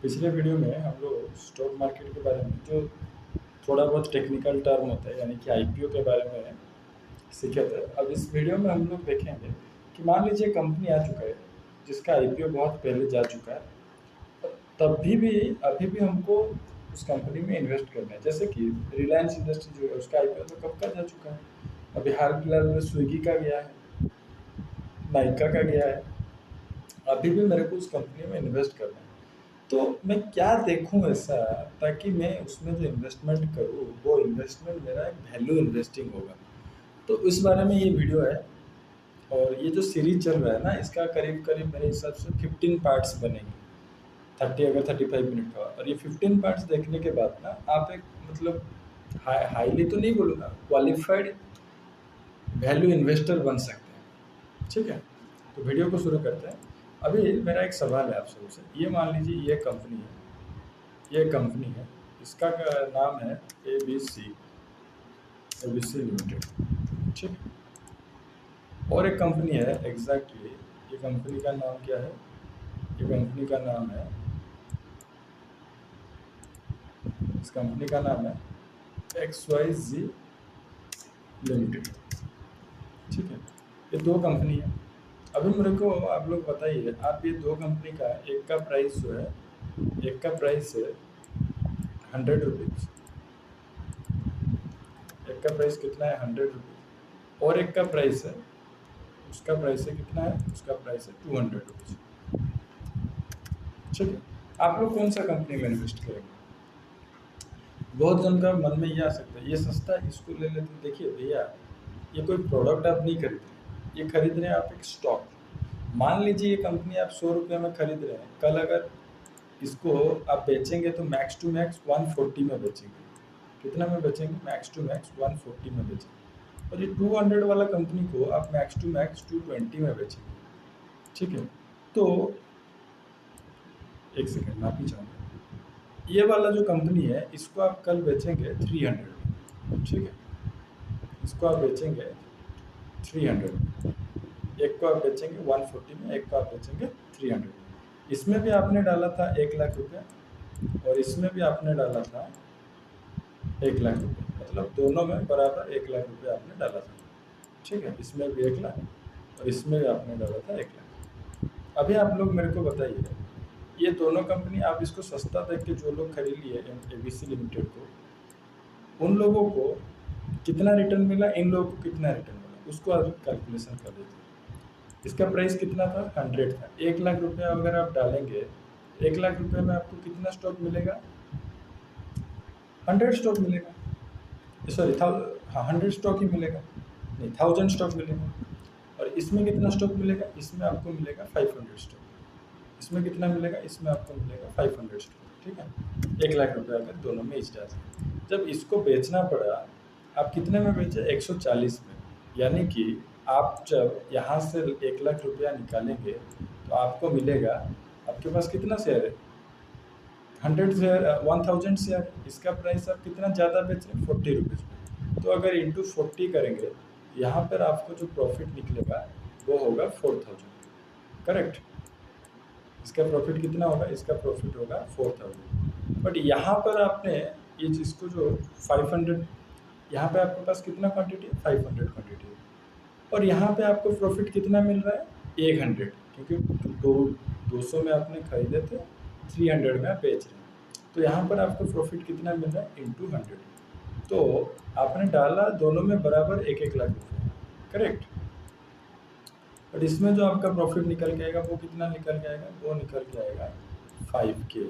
पिछले वीडियो में हम लोग स्टॉक मार्केट के बारे में जो थोड़ा बहुत टेक्निकल टर्म होता है यानी कि आईपीओ के बारे में सीखे थे। अब इस वीडियो में हम लोग देखेंगे कि मान लीजिए कंपनी आ चुका है जिसका आईपीओ बहुत पहले जा चुका है, तब भी अभी भी हमको उस कंपनी में इन्वेस्ट करना है। जैसे कि रिलायंस इंडस्ट्री जो है उसका आईपीओ तो कब का जा चुका है, अभी हाल फिलहाल में स्विगी का गया है, नायका का गया है। अभी भी मेरे को उस कंपनी में इन्वेस्ट करना है, तो मैं क्या देखूं ऐसा ताकि मैं उसमें जो इन्वेस्टमेंट करूं वो इन्वेस्टमेंट मेरा एक वैल्यू इन्वेस्टिंग होगा। तो इस बारे में ये वीडियो है। और ये जो सीरीज चल रहा है ना, इसका करीब करीब मेरे हिसाब से 15 पार्ट्स बनेंगे। 30 अगर 35 मिनट का, और ये 15 पार्ट्स देखने के बाद ना आप एक मतलब हाईली तो नहीं बोलूँगा, क्वालिफाइड वैल्यू इन्वेस्टर बन सकते हैं। ठीक है, तो वीडियो को शुरू करते हैं। अभी मेरा एक सवाल है आप सबसे। ये मान लीजिए ये कंपनी है, इसका नाम है एबीसी एबीसी लिमिटेड। ठीक है, और एक कंपनी है एग्जैक्टली, ये कंपनी का नाम क्या है, ये कंपनी का नाम है, इस कंपनी का नाम है XYZ लिमिटेड। ठीक है, ये दो कंपनी है। अभी मेरे को आप लोग बताइए, आप ये दो कंपनी का एक का प्राइस जो है, एक का प्राइस है 100 रुपीज़, एक का प्राइस कितना है 100 रुपीज़, और एक का प्राइस है, उसका प्राइस है कितना है, उसका प्राइस है 200 रुपीज़। ठीक है, आप लोग कौन सा कंपनी में इन्वेस्ट करेंगे? बहुत जन का मन में ये आ सकता है ये सस्ता है इसको ले लेते। देखिए भैया, ये कोई प्रोडक्ट आप नहीं खरीद रहे, ये खरीद रहे हैं आप एक स्टॉक। मान लीजिए ये कंपनी आप 100 रुपये में खरीद रहे हैं, कल अगर इसको आप बेचेंगे तो मैक्स टू मैक्स 140 में बेचेंगे। कितना में बेचेंगे? मैक्स टू मैक्स 140 में बेचेंगे। और ये 200 वाला कंपनी को आप मैक्स टू मैक्स 220 में बेचेंगे। ठीक है, तो एक सेकेंड माफी चाहूँगा, ये वाला जो कंपनी है इसको आप कल बेचेंगे 300 में। ठीक है, इसको आप बेचेंगे 300 में, एक को आप बेचेंगे 140 में, एक को आप बेचेंगे 300 में। इसमें भी आपने डाला था 1 लाख रुपया, और इसमें भी आपने डाला था 1 लाख रुपये, मतलब दोनों में बराबर 1 लाख रुपये आपने डाला था। ठीक है, इसमें भी 1 लाख और इसमें भी आपने डाला था 1 लाख। अभी आप लोग मेरे को बताइए, ये दोनों कंपनी आप इसको सस्ता देख के जो लोग खरीद लिए एबीसी लिमिटेड को, उन लोगों को कितना रिटर्न मिला, इन लोगों को कितना रिटर्न मिला, उसको आप कैलकुलेशन कर देते हैं। इसका प्राइस कितना था? 100 था। 1 लाख रुपया अगर आप डालेंगे, 1 लाख रुपये में आपको कितना स्टॉक मिलेगा? 100 स्टॉक मिलेगा। सॉरी, हाँ 100 स्टॉक ही मिलेगा, नहीं 1000 स्टॉक मिलेगा। और इसमें कितना स्टॉक मिलेगा? इसमें आपको मिलेगा 500 स्टॉक। इसमें कितना मिलेगा? इसमें आपको मिलेगा 500 स्टॉक। ठीक है, 1 लाख रुपया अगर दोनों में इस डाल। जब इसको बेचना पड़ा, आप कितने में बेचे? 140 में। यानी कि आप जब यहाँ से 1 लाख रुपया निकालेंगे तो आपको मिलेगा, आपके पास कितना शेयर है? 100 शेयर, 1000 शेयर। इसका प्राइस आप कितना ज़्यादा बेच रहे हैं? 40 रुपीज़ में। तो अगर इंटू 40 करेंगे, यहाँ पर आपको जो प्रॉफिट निकलेगा वो होगा 4000। करेक्ट, इसका प्रॉफिट कितना होगा? इसका प्रॉफिट होगा 4000। बट यहाँ पर आपने ये जिसको जो 500, यहाँ पे आपके पास कितना क्वांटिटी है? 500 क्वांटिटी है। और यहाँ पे आपको प्रॉफिट कितना मिल रहा है? 100, क्योंकि 200 में आपने खरीदे थे, 300 में आप बेच रहे हैं। तो यहाँ पर आपको प्रॉफिट कितना मिल रहा है? इंटू 100। तो आपने डाला दोनों में बराबर 1-1 लाख रुपये। करेक्ट, और इसमें जो आपका प्रॉफिट निकल के आएगा वो कितना निकल के आएगा? वो निकल के आएगा 5K।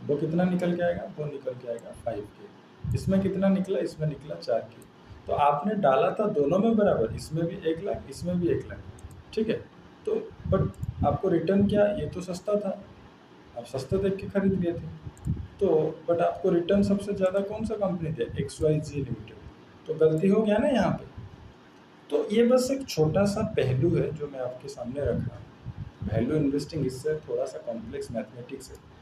वो कितना निकल के आएगा? वो निकल के आएगा 5K। इसमें कितना निकला? इसमें निकला 4K। तो आपने डाला था दोनों में बराबर, इसमें भी 1 लाख, इसमें भी 1 लाख। ठीक है, तो बट आपको रिटर्न क्या? ये तो सस्ता था, आप सस्ते देख के खरीद लिए थे। तो बट आपको रिटर्न सबसे ज़्यादा कौन सा कंपनी दे? XYZ limited. तो गलती हो गया ना यहाँ पे। तो ये बस एक छोटा सा पहलू है जो मैं आपके सामने रख रहा हूँ। वैल्यू इन्वेस्टिंग इससे थोड़ा सा कॉम्प्लेक्स मैथमेटिक्स है।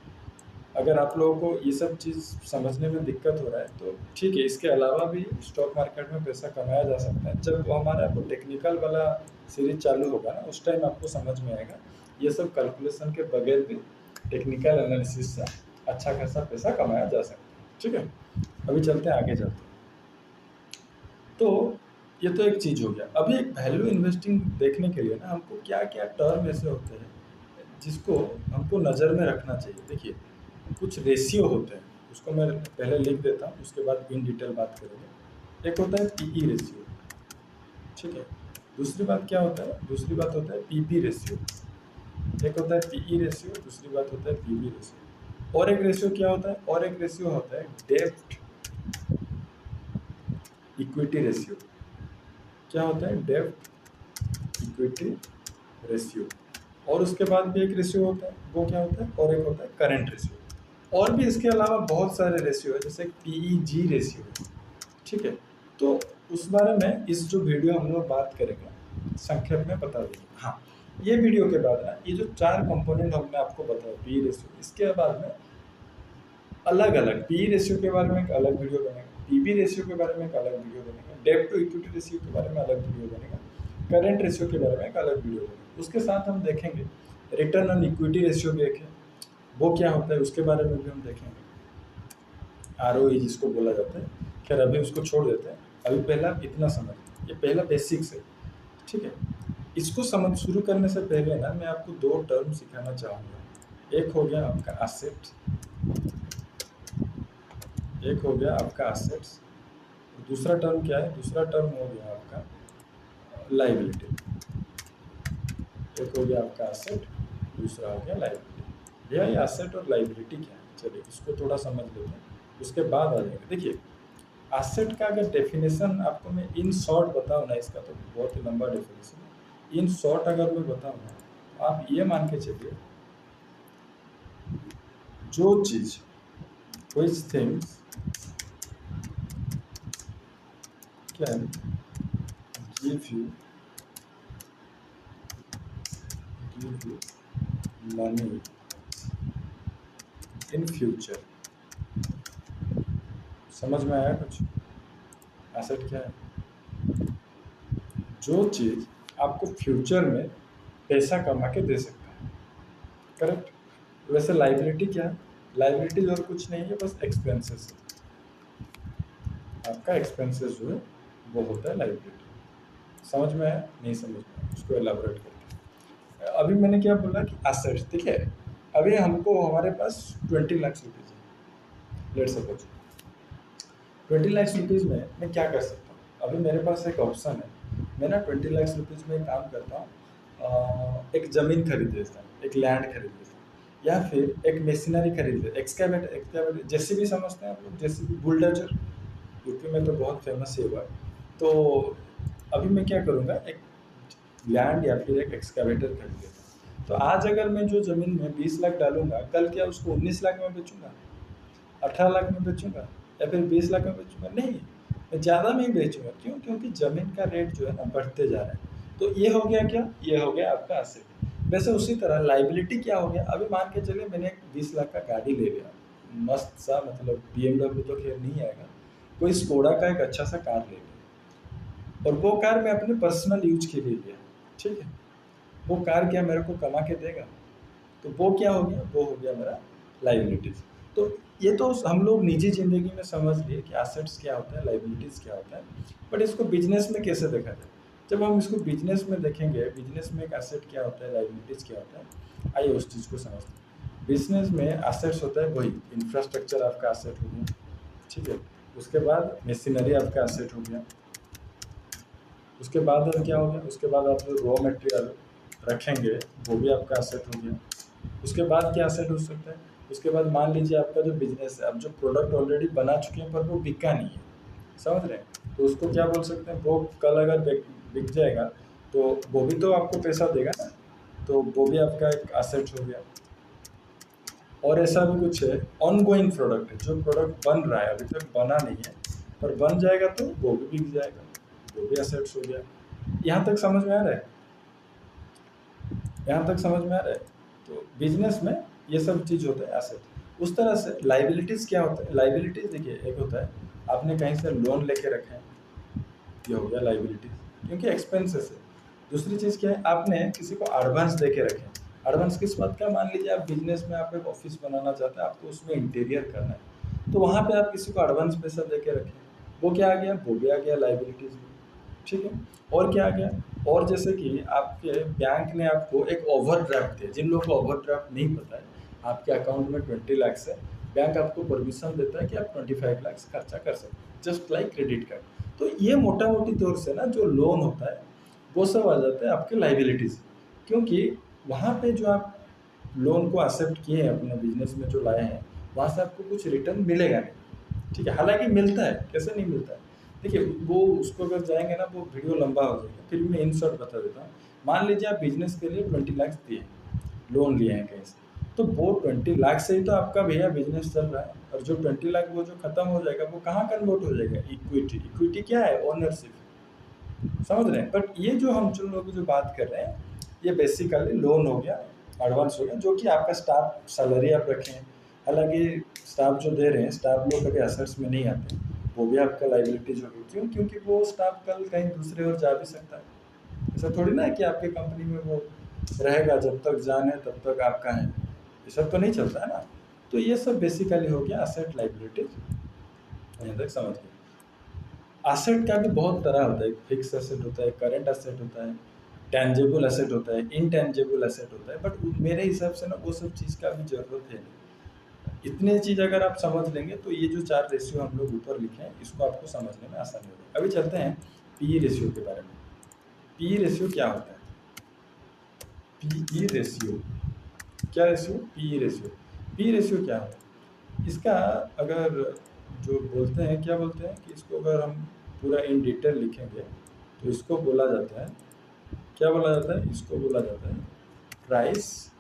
अगर आप लोगों को ये सब चीज़ समझने में दिक्कत हो रहा है तो ठीक है, इसके अलावा भी स्टॉक मार्केट में पैसा कमाया जा सकता है। जब वो हमारा वो टेक्निकल वाला सीरीज चालू होगा ना, उस टाइम आपको समझ में आएगा। ये सब कैलकुलेशन के बगैर भी टेक्निकल एनालिसिस से अच्छा खासा पैसा कमाया जा सकता है। ठीक है, अभी चलते हैं आगे चलते हैं। तो ये तो एक चीज़ हो गया। अभी एक वैल्यू इन्वेस्टिंग देखने के लिए ना हमको क्या क्या टर्म ऐसे होते हैं जिसको हमको नज़र में रखना चाहिए। देखिए, कुछ रेशियो होते हैं, उसको मैं पहले लिख देता हूँ, उसके बाद इन डिटेल बात करेंगे। एक होता है पीई रेशियो, ठीक है। दूसरी बात क्या होता है, दूसरी बात होता है पीपी रेशियो। एक होता है पीई रेशियो, दूसरी बात होता है पीबी रेशियो। और एक रेशियो क्या होता है, और एक रेशियो होता है डेब्ट इक्विटी रेशियो। क्या होता है, डेब्ट इक्विटी रेशियो। और उसके बाद भी एक रेशियो होता है, वो क्या होता है, और एक होता है करंट रेशियो। और भी इसके अलावा बहुत सारे रेशियो है, जैसे पीईजी रेशियो है, ठीक है। तो उस बारे में इस जो वीडियो हम लोग बात करेंगे संक्षेप में बता देंगे। हाँ, ये वीडियो के बाद ना ये जो 4 कंपोनेंट हमने आपको बताया पी रेशियो, इसके बाद में अलग अलग पी रेशियो के बारे में एक अलग वीडियो बनेगा, पीबी रेशियो के बारे में एक अलग वीडियो बनेगा, डेब्ट टू इक्विटी रेशियो के बारे में अलग वीडियो बनेगा, करंट रेशियो के बारे में एक अलग वीडियो बनेगा। उसके साथ हम देखेंगे रिटर्न ऑन इक्विटी रेशियो भी एक है, वो क्या होता है उसके बारे में भी हम देखेंगे, आरओई जिसको बोला जाता है। खैर अभी उसको छोड़ देते हैं, अभी पहला इतना समझ, ये पहला बेसिक्स है, ठीक है। इसको समझ शुरू करने से पहले ना मैं आपको 2 टर्म सिखाना चाहूँगा। एक हो गया आपका एसेट, एक हो गया आपका एसेट्स, दूसरा टर्म क्या है, दूसरा टर्म हो गया आपका लाइबिलिटी। एक हो गया आपका एसेट, दूसरा हो गया लाइबिलिटी। भैया ये एसेट और लाइबिलिटी क्या है, चलिए इसको थोड़ा समझ लेते हैं, उसके बाद आ जाएगा। देखिए, एसेट का अगर डेफिनेशन आपको मैं इन शॉर्ट बताऊँ ना, इसका तो बहुत ही लंबा डेफिनेशन है, इन शॉर्ट अगर मैं बताऊँ ना, तो आप ये मान के चलिए, जो चीज़ which things can give you money in future। समझ में आया कुछ? एसेट क्या है, जो चीज़ आपको फ्यूचर में पैसा कमा के दे सकता है, करेक्ट। वैसे लाइबिलिटी क्या है, लाइबिलिटी और कुछ नहीं है, बस एक्सपेंसेस है। आपका एक्सपेंसेस जो है वो होता है लाइबिलिटी। समझ में आया, नहीं समझ में आया, उसको एलाबोरेट करके। अभी मैंने क्या बोला कि एसेट्स, ठीक है। अभी हमको हमारे पास 20 लाख रुपीज़ है, लेट सपोज 20 लाख रुपीज़ में मैं क्या कर सकता हूँ। अभी मेरे पास एक ऑप्शन है, मैं ना 20 लाख रुपीज़ में एक काम करता हूँ, एक ज़मीन खरीद लेता हूँ, एक लैंड खरीद लेता हूँ, या फिर एक मशीनरी खरीद लेता, एक्सकैवेटर जेसीबी समझते हैं आप लोग, जेसीबी बुलडोजर, यूपी में तो बहुत फेमस ही हुआ। तो अभी मैं क्या करूँगा, एक लैंड या फिर एक एक्सकैवेटर खरीद लेता हूँ। तो आज अगर मैं जो ज़मीन में 20 लाख डालूंगा, कल क्या उसको 19 लाख में बेचूंगा, 18 लाख में बेचूंगा, या फिर 20 लाख में बेचूंगा? नहीं, मैं ज़्यादा में ही बेचूंगा। क्यों? क्योंकि ज़मीन का रेट जो है ना बढ़ते जा रहा है। तो ये हो गया क्या, ये हो गया आपका एसेट। वैसे उसी तरह लाइबिलिटी क्या हो गया, अभी मान के चलिए मैंने एक 20 लाख का गाड़ी ले लिया, मस्त सा, मतलब BMW तो खैर नहीं आएगा, कोई स्कोडा का एक अच्छा सा कार ले लिया, और वो कार मैं अपने पर्सनल यूज के लिए लिया, ठीक है। वो कार क्या मेरे को कमा के देगा, तो वो क्या हो गया, वो हो गया मेरा लाइबिलिटीज। तो ये तो हम लोग निजी ज़िंदगी में समझ लिए कि एसेट्स क्या होता है, लाइबिलिटीज़ क्या होता है, बट इसको बिजनेस में कैसे देखा जाए। जब हम इसको बिजनेस में देखेंगे, बिजनेस में एक एसेट क्या होता है, लाइबिलिटीज़ क्या होता है, आइए उस चीज़ को समझते हैं। बिजनेस में एसेट्स होता है वही इंफ्रास्ट्रक्चर आपका एसेट हो गया, ठीक है। उसके बाद मशीनरी आपका एसेट हो गया, उसके बाद अब क्या हो गया, उसके बाद आप जो रॉ मटेरियल रखेंगे वो भी आपका एसेट हो गया। उसके बाद क्या एसेट हो सकता है, उसके बाद मान लीजिए आपका जो बिजनेस है, अब जो प्रोडक्ट ऑलरेडी बना चुके हैं पर वो बिका नहीं है, समझ रहे हैं, तो उसको क्या बोल सकते हैं, वो कल अगर बिक जाएगा तो वो भी तो आपको पैसा देगा ना, तो वो भी आपका एक एसेट हो गया। और ऐसा भी कुछ है, ऑन गोइंग प्रोडक्ट है, जो प्रोडक्ट बन रहा है, अभी तक बना नहीं है पर बन जाएगा तो वो भी बिक जाएगा, वो भी एसेट्स हो गया। यहाँ तक समझ में आ रहा है, यहाँ तक समझ में आ रहा है। तो बिजनेस में ये सब चीज़ होता है एसेट। उस तरह से लाइबिलिटीज़ क्या होता है, लाइबिलिटीज़ देखिए, एक होता है आपने कहीं से लोन लेके रखे हैं, ये हो गया लाइबिलिटीज़, क्योंकि एक्सपेंसेस है। दूसरी चीज़ क्या है, आपने किसी को एडवांस दे के रखे हैं, एडवांस किस बात का? मान लीजिए आप बिजनेस में आप एक ऑफिस बनाना चाहते हैं, आपको उसमें इंटीरियर करना है, तो वहाँ पे आप किसी को एडवांस पैसा दे के रखें, वो क्या आ गया? वो भी आ गया लाइबिलिटीज में। ठीक है। और क्या आ गया? और जैसे कि आपके बैंक ने आपको एक ओवरड्राफ्ट दिया, जिन लोगों को ओवरड्राफ्ट नहीं पता है, आपके अकाउंट में 20 लाख है, बैंक आपको परमिशन देता है कि आप 25 लाख खर्चा कर सकते हैं, जस्ट लाइक क्रेडिट कार्ड। तो ये मोटा मोटी तौर से ना जो लोन होता है वो सब आ जाता है आपके लाइबिलिटीज, क्योंकि वहाँ पे जो आप लोन को एक्सेप्ट किए हैं अपने बिजनेस में जो लाए हैं, वहाँ से आपको कुछ रिटर्न मिलेगा नहीं। ठीक है, हालांकि मिलता है, कैसे नहीं मिलता है? देखिए, वो उसको अगर जाएंगे ना वो वीडियो लंबा हो जाएगा, फिर भी मैं इन शॉर्ट बता देता हूँ। मान लीजिए आप बिजनेस के लिए 20 लाख दिए, लोन लिए हैं कहीं से, तो वो 20 लाख से ही तो आपका भैया बिजनेस चल रहा है। और जो 20 लाख वो जो खत्म हो जाएगा वो कहाँ कन्वर्ट हो जाएगा? इक्विटी। इक्विटी क्या है? ओनरशिप। समझ रहे हैं? बट ये जो हम जो लोग जो बात कर रहे हैं, ये बेसिकली लोन हो गया, एडवांस हो गया, जो कि आपका स्टाफ सैलरी आप रखें। हालांकि स्टाफ जो दे रहे हैं, स्टाफ लोग कभी असेट्स में नहीं आते, वो भी आपका लाइबिलिटीज होगी। क्यों? क्योंकि वो स्टाफ कल कहीं दूसरे और जा भी सकता है। ऐसा थोड़ी ना है कि आपके कंपनी में वो रहेगा, जब तक जान है तब तक आपका है, ये सब तो नहीं चलता है ना। तो ये सब बेसिकली हो गया असेट लाइबिलिटीज। यहाँ तक समझ गए? एसेट का भी बहुत तरह होता है, फिक्स एसेट होता है, करंट एसेट होता है, टेंजिबल एसेट होता है, इनटेंजिबल एसेट होता है। बट मेरे हिसाब से ना वो सब चीज़ का भी जरूरत है नहीं। इतने चीज़ अगर आप समझ लेंगे तो ये जो 4 रेशियो हम लोग ऊपर लिखे हैं, इसको आपको समझने में आसानी होगी। अभी चलते हैं पी रेशियो के बारे में। पी रेशियो क्या होता है? पी रेशियो क्या? Ratio P ratio. P ratio क्या है इसका? अगर जो बोलते हैं, क्या बोलते हैं कि इसको अगर हम पूरा इन डिटेल लिखेंगे तो इसको बोला जाता है, क्या बोला जाता है? इसको बोला जाता है प्राइस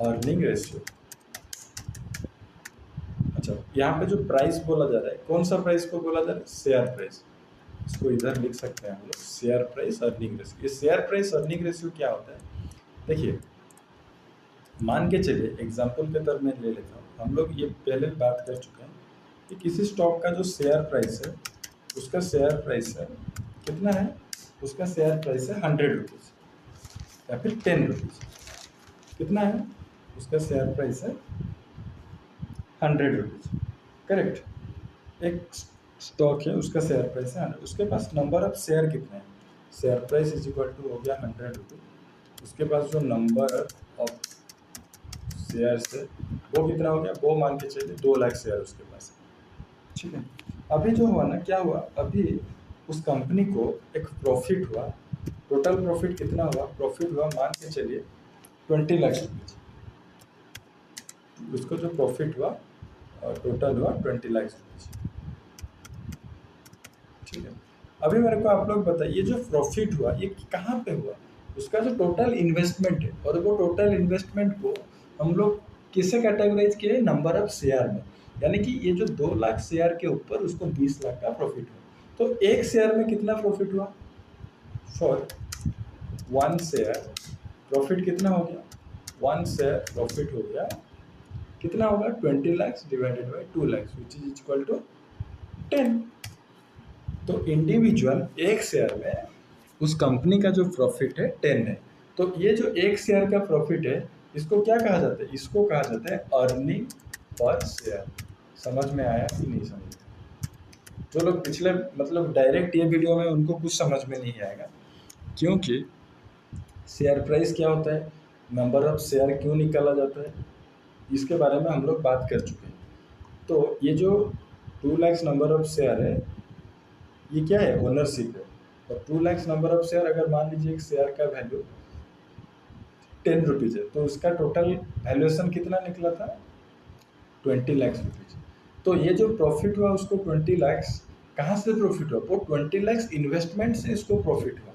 अर्निंग रेशियो। अच्छा, यहाँ पे जो प्राइस बोला जा रहा है, कौन सा प्राइस को बोला जा रहा है? Share price. इसको इधर लिख सकते हैं हम लोग, शेयर प्राइस अर्निंग रेशियो। ये शेयर प्राइस अर्निंग रेशियो क्या होता है? देखिए, मान के चलिए एग्जाम्पल के तौर में ले लेता हूँ, हम लोग ये पहले बात कर चुके हैं कि किसी स्टॉक का जो शेयर प्राइस है, उसका शेयर प्राइस है कितना है? उसका शेयर प्राइस है 100 रुपीज़ या फिर 10 रुपीज़। कितना है? उसका शेयर प्राइस है 100 रुपीज़। करेक्ट। एक स्टॉक है, उसका शेयर प्राइस है 100, उसके पास नंबर ऑफ शेयर कितने हैं? Share price is equal to हो गया 100 रुपीज़, उसके पास जो नंबर ऑफ शेयर्स है वो कितना हो गया? वो मान के चलिए 2 लाख शेयर उसके पास है। ठीक है। अभी जो हुआ ना, क्या हुआ? अभी उस कंपनी को एक प्रॉफिट हुआ। टोटल प्रॉफिट कितना हुआ? प्रॉफिट हुआ मान के चलिए 20 लाख रुपीज। उसको जो प्रॉफिट हुआ टोटल हुआ 20 लाख रुपीज। ठीक है। अभी मेरे को आप लोग बताइए, जो प्रॉफिट हुआ ये कहाँ पे हुआ? उसका जो टोटल इन्वेस्टमेंट है, और वो टोटल इन्वेस्टमेंट को हम लोग किसे कैटेगराइज किए? नंबर ऑफ शेयर में। यानी कि ये जो 2 लाख शेयर के ऊपर उसको 20 लाख का प्रॉफिट हुआ। तो एक शेयर में कितना प्रॉफिट हुआ? फॉर 1 शेयर प्रॉफिट कितना हो गया? 1 शेयर प्रॉफिट हो गया कितना होगा? 20 lakh divided by 2 lakh which is equal to 10। तो इंडिविजुअल एक शेयर में उस कंपनी का जो प्रॉफिट है 10 है। तो ये जो एक शेयर का प्रॉफिट है, इसको क्या कहा जाता है? इसको कहा जाता है अर्निंग पर शेयर। समझ में आया कि नहीं समझ में? जो लोग पिछले मतलब डायरेक्ट ये वीडियो में, उनको कुछ समझ में नहीं आएगा, क्योंकि शेयर प्राइस क्या होता है, नंबर ऑफ शेयर क्यों निकाला जाता है, इसके बारे में हम लोग बात कर चुके हैं। तो ये जो 2 लाख नंबर ऑफ शेयर है, ये क्या है? ओनरशिप है। और 2 लाख नंबर ऑफ शेयर, अगर मान लीजिए एक शेयर का वैल्यू 10 रुपीज़ है, तो उसका टोटल वैल्यूएशन कितना निकला था? 20 लाख रुपीज़। तो ये जो प्रॉफिट हुआ उसको 20 लाख कहाँ से प्रॉफिट हुआ? वो 20 लाख इन्वेस्टमेंट से इसको प्रॉफिट हुआ।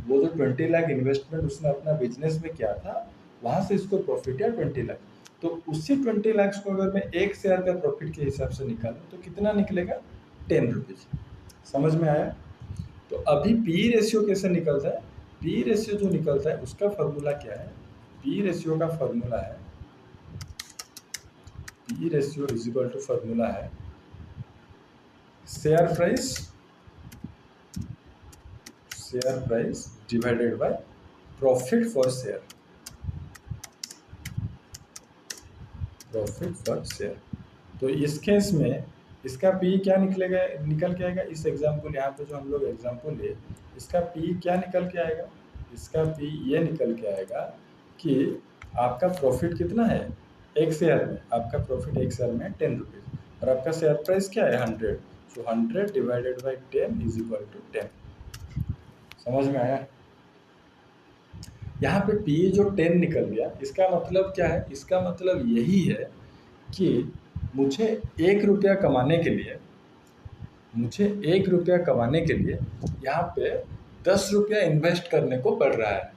वो जो 20 लाख इन्वेस्टमेंट उसने अपना बिजनेस में किया था, वहां से इसको प्रॉफिट है 20 लाख। तो उसी 20 लाख को अगर मैं एक शेयर का प्रॉफिट के हिसाब से निकालूं तो कितना निकलेगा? 10 रुपीज़। समझ में आया? तो अभी पी रेशियो कैसे निकलता है? पी रेशियो जो निकलता है उसका फॉर्मूला क्या है? पी रेशियो का फॉर्मूला है, P ratio is equal to formula है share price, share price divided by profit for share, profit per share. तो इस केस में इसका पी क्या निकलेगा, निकल के आएगा, इस एग्जाम्पल यहाँ पे जो हम लोग एग्जाम्पल ले, इसका पी क्या निकल के आएगा, इसका पी ये निकल के आएगा कि आपका प्रॉफिट कितना है एक शेयर में, आपका प्रॉफिट एक शेयर में 10 रुपीज़ और आपका शेयर प्राइस क्या है 100, so 100 divided by 10 is equal to 10। समझ में आया? यहाँ पे पी जो 10 निकल गया, इसका मतलब क्या है, इसका मतलब यही है कि मुझे 1 रुपया कमाने के लिए, मुझे 1 रुपया कमाने के लिए यहाँ पे 10 रुपया इन्वेस्ट करने को पड़ रहा है।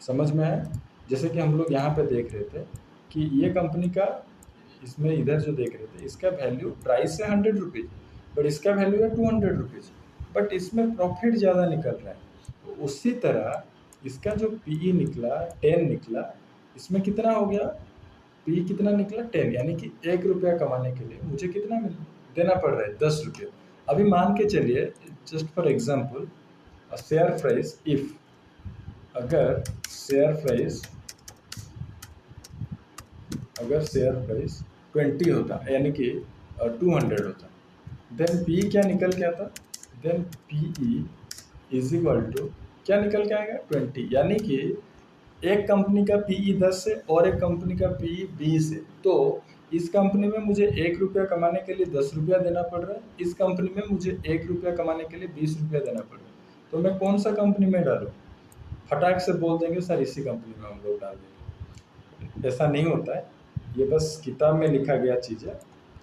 समझ में आया? जैसे कि हम लोग यहाँ पे देख रहे थे कि ये कंपनी का, इसमें इधर जो देख रहे थे इसका वैल्यू प्राइस है 100 रुपीज़, बट इसका वैल्यू है 200 रुपीज़, बट इसमें प्रॉफिट ज़्यादा निकल रहा है। तो उसी तरह इसका जो पीई निकला 10 निकला, इसमें कितना हो गया, पी कितना निकला 10, यानी कि 1 रुपया कमाने के लिए मुझे कितना देना पड़ रहा है 10 रुपये। अभी मान के चलिए, just for example, share price if, अगर शेयर प्राइस, अगर शेयर प्राइस 20 होता यानी कि 200 होता, देन पी क्या निकल के आता, then PE is equal to क्या निकल के आएगा 20, यानी कि एक कंपनी का पीई 10 है और एक कंपनी का पीई 20 है, तो इस कंपनी में मुझे 1 रुपया कमाने के लिए 10 रुपया देना पड़ रहा है, इस कंपनी में मुझे 1 रुपया कमाने के लिए 20 रुपया देना पड़ रहा है, तो मैं कौन सा कंपनी में डालूँ? फटाक से बोल देंगे सर इसी कंपनी में हम लोग डाल देंगे। ऐसा नहीं होता है, ये बस किताब में लिखा गया चीज़ है,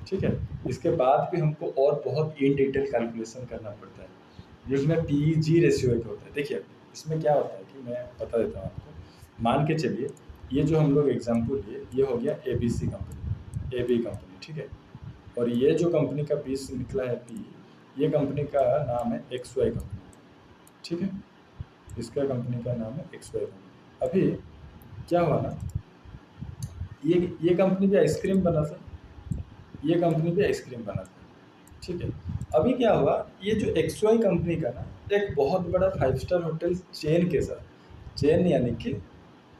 ठीक है। इसके बाद भी हमको और बहुत इन डिटेल कैलकुलेशन करना पड़ता है, जिसमें पी जी रेशियो एक होता है। देखिए इसमें क्या होता है कि मैं बता देता हूँ आपको। मान के चलिए ये जो हम लोग एग्जाम्पल लिए, ये हो गया ABC कंपनी, AB कंपनी, ठीक है। और ये जो कंपनी का पीस निकला है पी, ये कंपनी का नाम है XY कंपनी, ठीक है। इसका कंपनी का नाम है XY कंपनी। अभी क्या हुआ ना, ये कंपनी भी आइसक्रीम बनाता, ये कंपनी भी आइसक्रीम बनाता, ठीक है। अभी क्या हुआ, ये जो XY कंपनी का ना एक बहुत बड़ा 5 स्टार होटल चेन के साथ, चेन यानी कि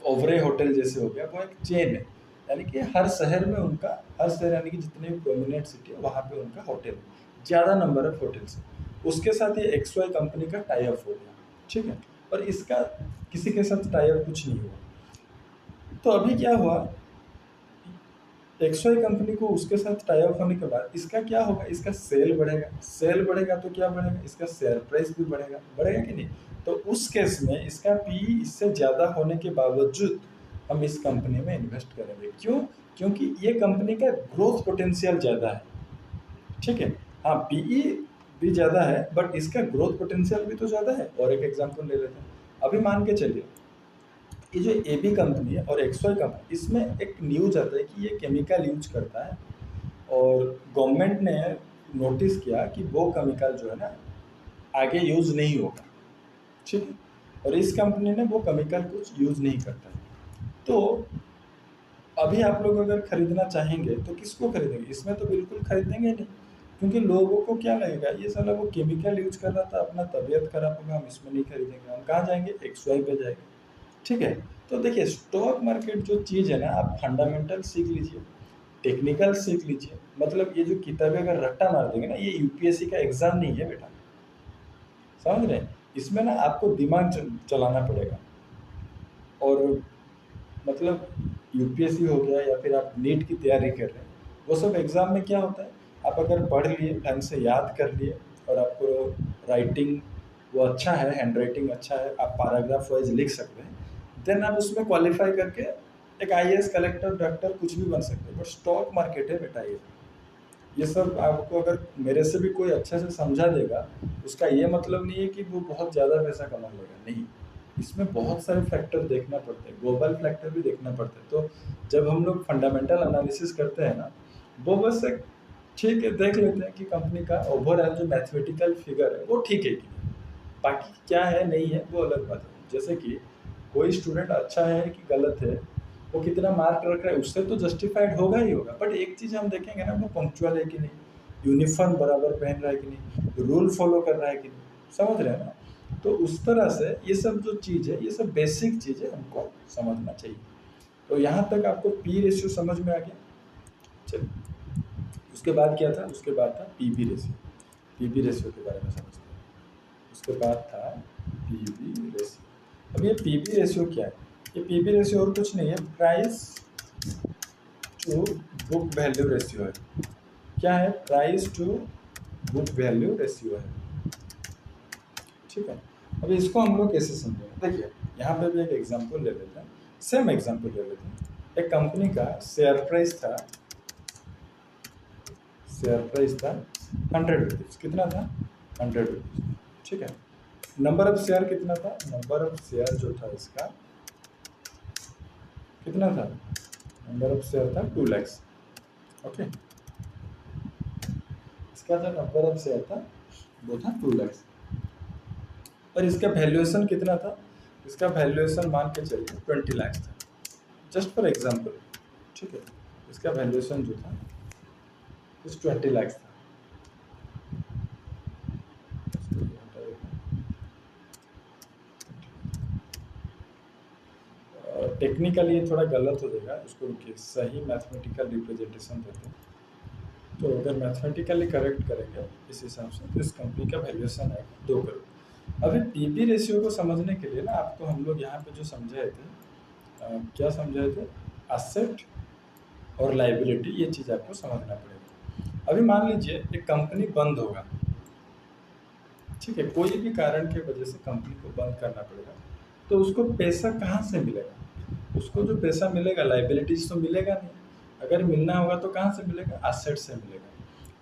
ओवरे होटल जैसे हो गया, वो एक चेन है, यानी कि हर शहर में उनका, हर शहर यानी कि जितने भी प्रोमिनेंट सिटी है वहाँ पे उनका होटल है, ज़्यादा नंबर ऑफ होटल्स है, उसके साथ ये XY कंपनी का टाई अप हो गया, ठीक है। और इसका किसी के साथ टाई अप कुछ नहीं हुआ। तो अभी क्या हुआ, XY कंपनी को उसके साथ टाई अप होने के बाद इसका क्या होगा, इसका सेल बढ़ेगा, सेल बढ़ेगा तो क्या बढ़ेगा, इसका शेयर प्राइस भी बढ़ेगा, बढ़ेगा कि नहीं? तो उस केस में इसका पी इससे ज़्यादा होने के बावजूद हम इस कंपनी में इन्वेस्ट करेंगे। क्यों? क्योंकि ये कंपनी का ग्रोथ पोटेंशियल ज़्यादा है, ठीक है। हाँ, पीई भी ज़्यादा है बट इसका ग्रोथ पोटेंशियल भी तो ज़्यादा है। और एक एग्जांपल ले लेते हैं। अभी मान के चलिए ये जो AB कंपनी है और XY कंपनी, इसमें एक न्यूज आता है कि ये केमिकल यूज करता है और गवर्नमेंट ने नोटिस किया कि वो केमिकल जो है ना आगे यूज नहीं होगा, ठीक है। और इस कंपनी ने वो केमिकल कुछ यूज नहीं करता है। तो अभी आप लोग अगर खरीदना चाहेंगे तो किसको खरीदेंगे? इसमें तो बिल्कुल खरीदेंगे नहीं, क्योंकि लोगों को क्या लगेगा, ये साला वो केमिकल यूज कर रहा था, अपना तबीयत खराब होगा, हम इसमें नहीं खरीदेंगे, हम कहाँ जाएंगे, XY पे जाएंगे, ठीक है। तो देखिए स्टॉक मार्केट जो चीज़ है ना, आप फंडामेंटल सीख लीजिए, टेक्निकल सीख लीजिए, मतलब ये जो किताबें अगर रट्टा मार देंगे ना, ये UPSC का एग्जाम नहीं है बेटा, समझ रहे हैं? इसमें ना आपको दिमाग चलाना पड़ेगा। और मतलब UPSC हो गया या फिर आप नीट की तैयारी कर रहे हैं, वो सब एग्ज़ाम में क्या होता है, आप अगर पढ़ लिए, ढंग से याद कर लिए और आपको राइटिंग वो अच्छा है, हैंड राइटिंग अच्छा है, आप पैराग्राफ वाइज लिख सकते हैं, देन आप उसमें क्वालिफाई करके एक IAS, कलेक्टर, डॉक्टर कुछ भी बन सकते हैं। बट स्टॉक मार्केट है बेटा, ये सब आपको अगर मेरे से भी कोई अच्छे से समझा देगा, उसका ये मतलब नहीं है कि वो बहुत ज़्यादा पैसा कमा लेगा, नहीं। इसमें बहुत सारे फैक्टर देखना पड़ते हैं, ग्लोबल फैक्टर भी देखना पड़ता है। तो जब हम लोग फंडामेंटल एनालिसिस करते हैं ना, वो बस एक ठीक है देख लेते हैं कि कंपनी का ओवरऑल जो मैथमेटिकल फिगर है वो ठीक है कि नहीं, बाकी क्या है नहीं है वो अलग बात है। जैसे कि कोई स्टूडेंट अच्छा है कि गलत है, वो कितना मार्क रख रहा है उससे तो जस्टिफाइड होगा ही होगा, बट एक चीज़ हम देखेंगे ना, वो पंक्चुअल है कि नहीं, यूनिफॉर्म बराबर पहन रहा है कि नहीं, रूल फॉलो कर रहा है कि नहीं, समझ रहे हैं ना। तो उस तरह से ये सब जो चीज़ है, ये सब बेसिक चीज़ें हमको समझना चाहिए। तो यहाँ तक आपको पी रेशियो समझ में आ गया। चलिए, उसके बाद क्या था? उसके बाद था पीबी रेशियो। पीबी रेशियो के बारे में समझते हैं। उसके बाद था पीबी रेशियो। अब ये पीबी रेशियो क्या है? ये पीबी रेशियो और कुछ नहीं है, price to book value ratio है। क्या है? Price to book value ratio है। ठीक है, अब इसको हम लोग कैसे समझेंगे? देखिए, यहाँ पे भी एक एग्जांपल ले लेते हैं, सेम एग्जांपल ले लेते हैं। एक कंपनी का शेयर प्राइस था 100 रुपीज़। कितना था? 100 रुपीज़। ठीक है, नंबर ऑफ शेयर कितना था? नंबर ऑफ शेयर जो था इसका कितना था? नंबर ऑफ शेयर था 2 lakhs। ओके, इसका जो नंबर ऑफ शेयर था वो था 2 lakhs। और इसका वैल्यूएशन कितना था? इसका वैल्यूएशन मान के चलिए 20 lakhs था, जस्ट फॉर एग्जांपल। ठीक है, इसका वैल्यूएशन जो था इस 20 lakhs था। टेक्निकली ये थोड़ा गलत हो जाएगा, उसको रुकिए, सही मैथमेटिकल रिप्रेजेंटेशन देते हैं। तो अगर मैथमेटिकली करेक्ट करेंगे इस हिसाब से, तो इस कंपनी का वैल्यूएशन है 2 करोड़। अभी पीबी रेशियो को समझने के लिए ना आपको हम लोग यहाँ पे जो समझाए थे, क्या समझाए थे? एसेट और लाइबिलिटी, ये चीज़ आपको समझना पड़ेगा। अभी मान लीजिए एक कंपनी बंद होगा, ठीक है, कोई भी कारण की वजह से कंपनी को बंद करना पड़ेगा, तो उसको पैसा कहाँ से मिलेगा? उसको जो पैसा मिलेगा, लाइबिलिटीज तो मिलेगा नहीं। अगर मिलना होगा तो कहाँ से मिलेगा? एसेट से मिलेगा।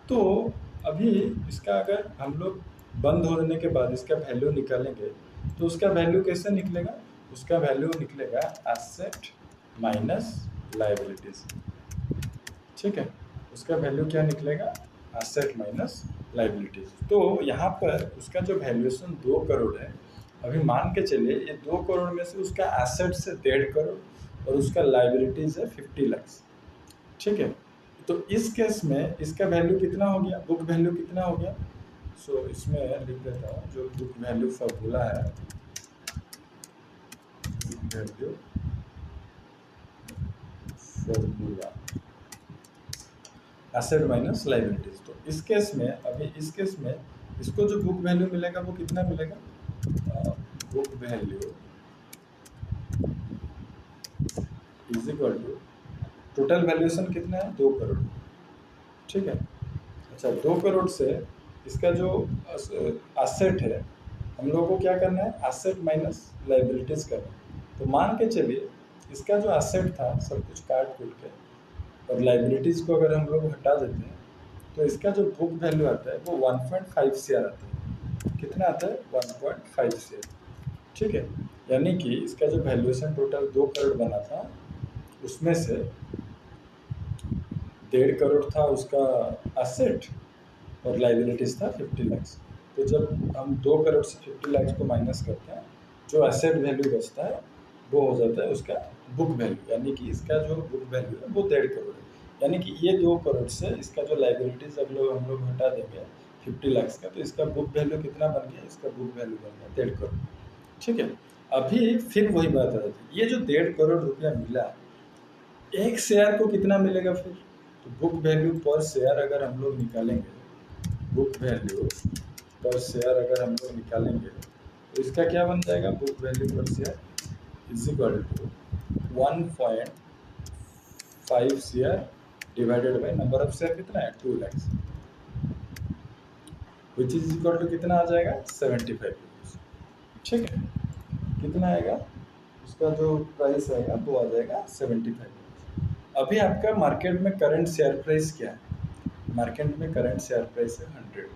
तो अभी इसका अगर हम लोग बंद होने के बाद इसका वैल्यू निकालेंगे, तो उसका वैल्यू कैसे निकलेगा? उसका वैल्यू निकलेगा एसेट माइनस लाइबिलिटीज। ठीक है, उसका वैल्यू क्या निकलेगा? Asset minus liabilities. तो यहाँ पर उसका जो वैल्यूएशन 2 करोड़ है, अभी मान के चलिए ये 2 करोड़ में से उसका एसेट से 1.5 करोड़ और उसका लाइबिलिटीज है 50 lakhs। ठीक है, तो इस केस में इसका वैल्यू कितना हो गया? बुक वैल्यू कितना हो गया? सो इसमें लिख देता हूँ जो बुक वैल्यू फॉर्मूला है, book value formula asset minus liabilities. तो इस केस में, अभी इस केस में इसको जो बुक वैल्यू मिलेगा वो कितना मिलेगा? Book value is equal to, total valuation कितना है? 2 करोड़। ठीक है, अच्छा 2 करोड़ से इसका जो एसेट है, हम लोगों को क्या करना है? एसेट माइनस लाइबिलिटीज करना है। तो मान के चलिए इसका जो एसेट था सब कुछ काट कूट के, और लाइबिलिटीज को अगर हम लोग हटा देते हैं, तो इसका जो बुक वैल्यू आता है वो 1.5 शेयर आता है। कितना आता है? 1.5 शेयर। ठीक है, यानी कि इसका जो वैल्यूएशन टोटल 2 करोड़ बना था, उसमें से 1.5 करोड़ था उसका एसेट और लाइबिलिटीज था 50 lakhs। तो जब हम 2 करोड़ से 50 lakhs को माइनस करते हैं, जो एसेट वैल्यू बचता है वो हो जाता है उसका बुक वैल्यू, यानी कि इसका जो बुक वैल्यू है वो 1.5 करोड़ है। यानी कि ये 2 करोड़ से इसका जो लाइबिलिटीज हम लोग हटा देंगे 50 lakhs का, तो इसका बुक वैल्यू कितना बन गया? इसका बुक वैल्यू बन गया 1.5 करोड़। ठीक है, अभी फिर वही बात आ जाती है, ये जो 1.5 करोड़ रुपया मिला, एक शेयर को कितना मिलेगा फिर? तो बुक वैल्यू पर शेयर अगर हम लोग निकालेंगे, बुक वैल्यू पर शेयर अगर हम लोग निकालेंगे, तो इसका क्या बन जाएगा? Book value per share is equal to 1.5 share divided by number of share कितना है? 2 lakhs, which is equal to कितना आ जाएगा? 75 रुपीज। ठीक है, कितना आएगा? उसका जो प्राइस आएगा वो आ जाएगा 75 रुपीज। अभी आपका मार्केट में करंट शेयर प्राइस क्या है? मार्केट में करंट शेयर प्राइस है 100।